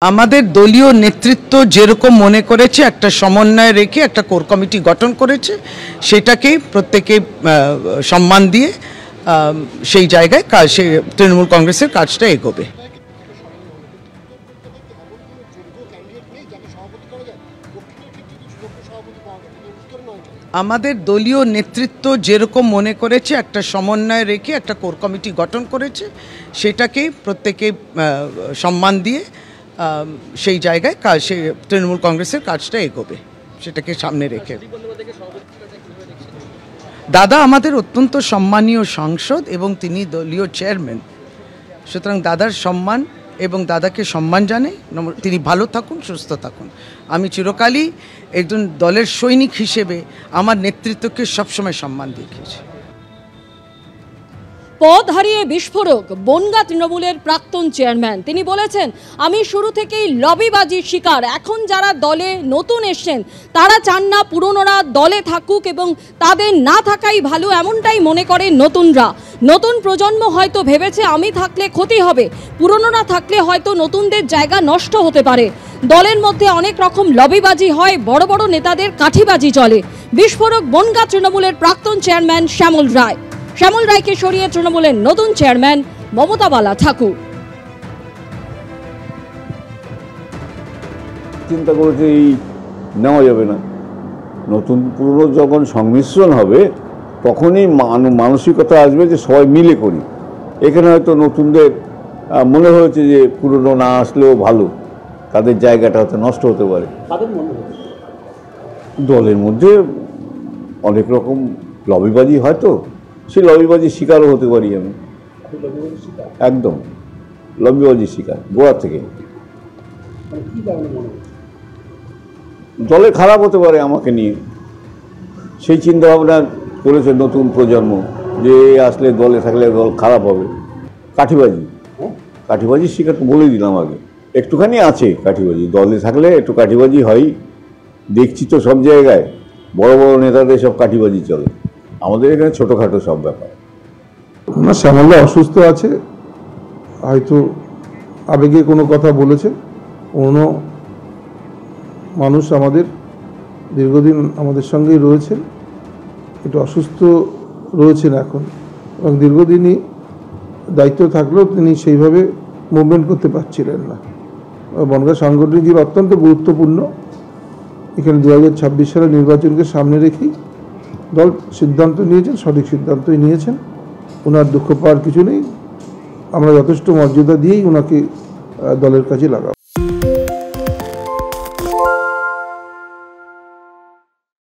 আমাদের দলীয় নেতৃত্ব যেরকম মনে করেছে একটা সমন্বয় রেখে একটা কোর কমিটি গঠন করেছে, সেটাকে প্রত্যেকে সম্মান দিয়ে সেই জায়গায় সেই তৃণমূল কংগ্রেসের কাজটা এগোবে। আমাদের দলীয় নেতৃত্ব যেরকম মনে করেছে একটা সমন্বয় রেখে একটা কোর কমিটি গঠন করেছে, সেটাকে প্রত্যেকে সম্মান দিয়ে সেই জায়গায় সেই তৃণমূল কংগ্রেসের কাজটা এগোবে, সেটাকে সামনে রেখে। দাদা আমাদের অত্যন্ত সম্মানীয় সাংসদ এবং তিনি দলীয় চেয়ারম্যান, সুতরাং দাদার সম্মান এবং দাদাকে সম্মান জানাই। তিনি ভালো থাকুন, সুস্থ থাকুন। আমি চিরকালই একজন দলের সৈনিক হিসেবে আমার নেতৃত্বকে সবসময় সম্মান দেখিয়েছি। পদ হারিয়ে বিস্ফোরক বনগাঁ তৃণমূলের প্রাক্তন চেয়ারম্যান। তিনি বলেছেন, আমি শুরু থেকেই লবিবাজির শিকার। এখন যারা দলে নতুন এসছেন তারা চান না পুরনোরা দলে থাকুক এবং তাদের না থাকাই ভালো, এমনটাই মনে করেন নতুনরা। নতুন প্রজন্ম হয়তো ভেবেছে আমি থাকলে ক্ষতি হবে, পুরনোরা থাকলে হয়তো নতুনদের জায়গা নষ্ট হতে পারে। দলের মধ্যে অনেক রকম লবিবাজি হয়, বড় বড় নেতাদের কাঠিবাজি চলে। বিস্ফোরক বনগাঁ তৃণমূলের প্রাক্তন চেয়ারম্যান শ্যামল রায়। শ্যামল রায়কে সরিয়ে তৃণমূলের নতুন চেয়ারম্যান মমতা বালা ঠাকুর। চিন্তা করেছে এই নেওয়া যাবে না, নতুন পুরনো যখন সংমিশ্রণ হবে তখনই মানসিকতা আসবে যে সবাই মিলে করি। এখানে হয়তো নতুনদের মনে হয়েছে যে পুরনো না আসলেও ভালো, তাদের জায়গাটা হয়তো নষ্ট হতে পারে। দলের মধ্যে অনেক রকম লবিবাজি হয়তো, সেই লবিবাজির শিকারও হতে পারি আমি। একদম লবিবাজির শিকার গোড়া থেকে। দলে খারাপ হতে পারে আমাকে নিয়ে, সেই চিন্তা ভাবনা করেছে নতুন প্রজন্ম যে আসলে দলে থাকলে দল খারাপ হবে। কাঠিবাজির শিকার তো বলে দিলাম আগে, একটুখানি আছে কাঠিবাজি। দলে থাকলে একটু কাঠিবাজি হয়, দেখছি তো সব জায়গায় বড় বড় নেতাদের সব কাঠিবাজি চলে, আমাদের এখানে ছোটোখাটো সব ব্যাপার। না, শ্যামলদা অসুস্থ আছে, হয়তো আবেগে কোনো কথা বলেছে। কোনো মানুষ আমাদের দীর্ঘদিন আমাদের সঙ্গেই রয়েছেন, একটু অসুস্থ রয়েছেন এখন, এবং দীর্ঘদিনই দায়িত্ব থাকলেও তিনি সেইভাবে মুভমেন্ট করতে পারছিলেন না। বনগাঁ সাংগঠনিক জীবন অত্যন্ত গুরুত্বপূর্ণ। এখানে 2026 সালের নির্বাচনকে সামনে রেখেই দল সিদ্ধান্ত নিয়েছেন, সঠিক সিদ্ধান্তই নিয়েছেন। ওনার দুঃখ পাওয়ার কিছু নেই, আমরা যথেষ্ট মর্যাদা দিয়েই ওনাকে দলের কাজে লাগাবো।